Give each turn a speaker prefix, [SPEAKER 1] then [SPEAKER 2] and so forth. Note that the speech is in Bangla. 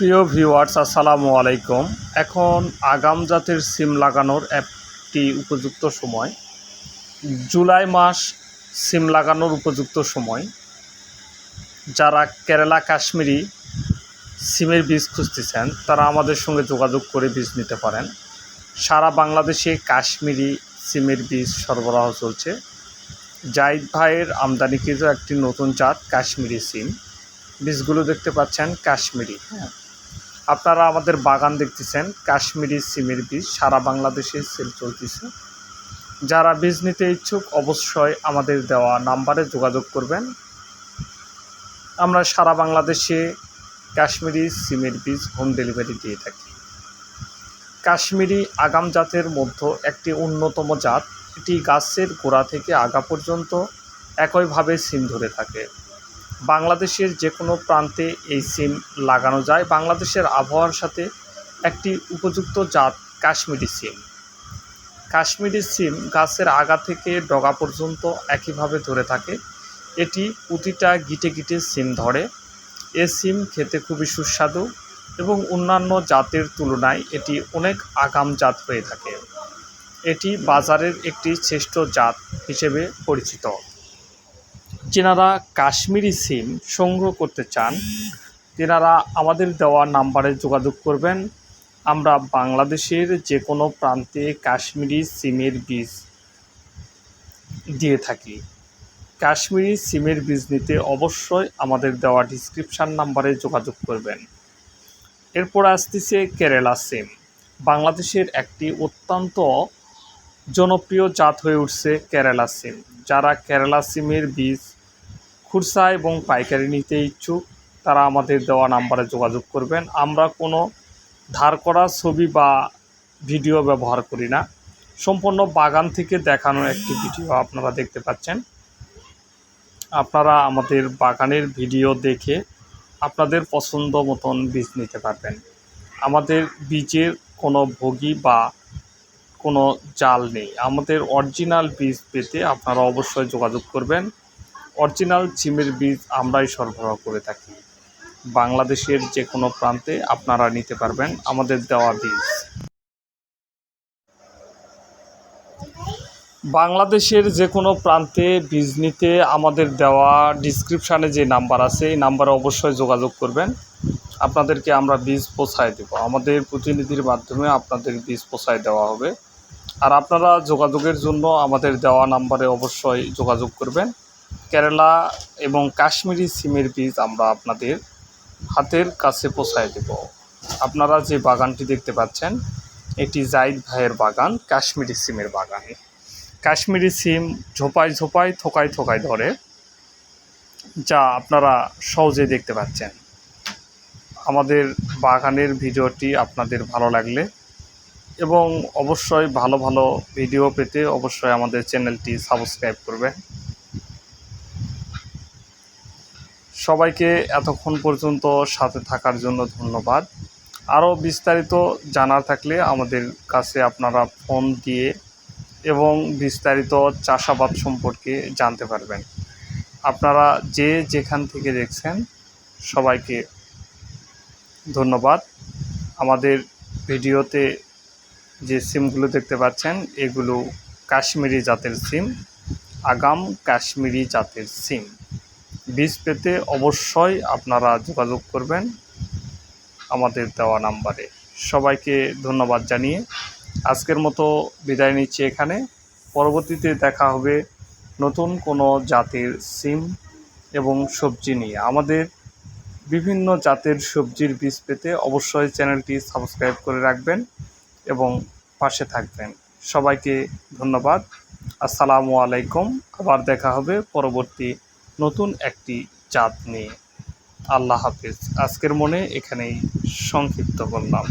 [SPEAKER 1] প্রিয় ভিউয়ার্স, আসসালামু আলাইকুম। এখন আগাম জাতের সিম লাগানোর একটি উপযুক্ত সময়। জুলাই মাস সিম লাগানোর উপযুক্ত সময়। যারা কেরালা কাশ্মীরি সিমের বীজ খুঁজতেছেন তারা আমাদের সঙ্গে যোগাযোগ করে বীজ নিতে পারেন। সারা বাংলাদেশে কাশ্মীরি সিমের বীজ সরবরাহ চলছে। জাহিদ ভাইয়ের আমদানিকৃত একটি নতুন জাত কাশ্মীরি সিম। বীজগুলো দেখতে পাচ্ছেন কাশ্মীরি। আপনারা আমাদের বাগান দেখতেছেন, কাশ্মীরি সিমের বীজ সারা বাংলাদেশে সেল চলতেছে। যারা বীজ নিতে ইচ্ছুক অবশ্যই আমাদের দেওয়া নাম্বারে যোগাযোগ করবেন। আমরা সারা বাংলাদেশে কাশ্মীরি সিমের বীজ হোম ডেলিভারি দিয়ে থাকি। কাশ্মীরি আগাম জাতের মধ্যে একটি অন্যতম জাত। এটি গাছের গোড়া থেকে আগা পর্যন্ত একইভাবে সিম ধরে থাকে। বাংলাদেশের যে কোনো প্রান্তে এই সিম লাগানো যায়। বাংলাদেশের আবহাওয়ার সাথে একটি উপযুক্ত জাত কাশ্মীরি সিম। কাশ্মীরি সিম গাছের আগা থেকে ডগা পর্যন্ত একইভাবে ধরে থাকে। এটি প্রতিটা গিটে গিটে সিম ধরে। এ সিম খেতে খুবই সুস্বাদু এবং অন্যান্য জাতের তুলনায় এটি অনেক আগাম জাত হয়ে থাকে। এটি বাজারের একটি শ্রেষ্ঠ জাত হিসেবে পরিচিত। যারা কাশ্মীরি সিম সংগ্রহ করতে চান তেনারা আমাদের দেওয়া নাম্বারে যোগাযোগ করবেন। আমরা বাংলাদেশের যে কোনো প্রান্তে কাশ্মীরি সিমের বীজ দিয়ে থাকি। কাশ্মীরি সিমের বীজ নিতে অবশ্যই আমাদের দেওয়া ডিসক্রিপশান নাম্বারে যোগাযোগ করবেন। এরপর আসতেছে কেরালা সিম। বাংলাদেশের একটি অত্যন্ত জনপ্রিয় জাত হয়ে উঠছে কেরালা সিম। যারা কেরালা সিমের বীজ খুচরা এবং পাইকারি নিতে ইচ্ছুক তারা আমাদের দেওয়া নাম্বারে যোগাযোগ করবেন। আমরা কোনো ধার করা ছবি বা ভিডিও ব্যবহার করি না। সম্পূর্ণ বাগান থেকে দেখানো একটি ভিডিও আপনারা দেখতে পাচ্ছেন। আপনারা আমাদের বাগানের ভিডিও দেখে আপনাদের পছন্দ মতন বীজ নিতে পারবেন। আমাদের বীজের কোনো ভোগী বা কোনো জাল নেই। আমাদের অরিজিনাল বীজ পেতে আপনারা অবশ্যই যোগাযোগ করবেন। অরিজিনাল সিমের বীজ আমরাই সরবরাহ করে থাকি। বাংলাদেশের যে কোনো প্রান্তে আপনারা নিতে পারবেন আমাদের দেওয়া বীজ। বাংলাদেশের যে কোনো প্রান্তে বীজ নিতে আমাদের দেওয়া ডিসক্রিপশানে যে নাম্বার আছে এই নাম্বারে অবশ্যই যোগাযোগ করবেন। আপনাদেরকে আমরা বীজ পৌঁছায় দেব। আমাদের প্রতিনিধির মাধ্যমে আপনাদের বীজ পৌঁছায় দেওয়া হবে। আর আপনারা যোগাযোগের জন্য আমাদের দেওয়া নাম্বারে অবশ্যই যোগাযোগ করবেন। কেরালা এবং কাশ্মীরি সিমের বীজ আমরা আপনাদের হাতের কাছে পৌঁছায় দেব। আপনারা যে বাগানটি দেখতে পাচ্ছেন এটি জাহিদ ভাইয়ের বাগান, কাশ্মীরি সিমের বাগান। কাশ্মীরি সিম ঝোপায় ঝোপায় থোকায় থোকায় ধরে, যা আপনারা সহজেই দেখতে পাচ্ছেন। আমাদের বাগানের ভিডিওটি আপনাদের ভালো লাগলে এবং অবশ্যই ভালো ভালো ভিডিও পেতে অবশ্যই আমাদের চ্যানেলটি সাবস্ক্রাইব করবেন। সবাইকে এতক্ষণ পর্যন্ত সাথে থাকার জন্য ধন্যবাদ। আরও বিস্তারিত জানার থাকলে আমাদের কাছে আপনারা ফোন দিয়ে এবং বিস্তারিত চাষাবাদ সম্পর্কে জানতে পারবেন। আপনারা যে যেখান থেকে দেখছেন সবাইকে ধন্যবাদ। আমাদের ভিডিওতে যে সিমগুলো দেখতে পাচ্ছেন এগুলো কাশ্মীরি জাতের সিম, আগাম কাশ্মীরি জাতের সিম। বীজ পেতে অবশ্যই আপনারা যোগাযোগ করবেন আমাদের দেওয়া নাম্বারে। সবাইকে ধন্যবাদ জানিয়ে আজকের মতো বিদায় নিচ্ছি এখানে। পরবর্তীতে দেখা হবে নতুন কোনো জাতের সিম এবং সবজি নিয়ে। আমাদের বিভিন্ন জাতের সবজির বীজ পেতে অবশ্যই চ্যানেলটি সাবস্ক্রাইব করে রাখবেন এবং পাশে থাকবেন। সবাইকে ধন্যবাদ। আসসালামু আলাইকুম। আবার দেখা হবে পরবর্তী নতুন একটি জাত নিয়ে। আল্লাহ হাফেজ। আজকের মনে এখানেই সংক্ষিপ্ত করলাম।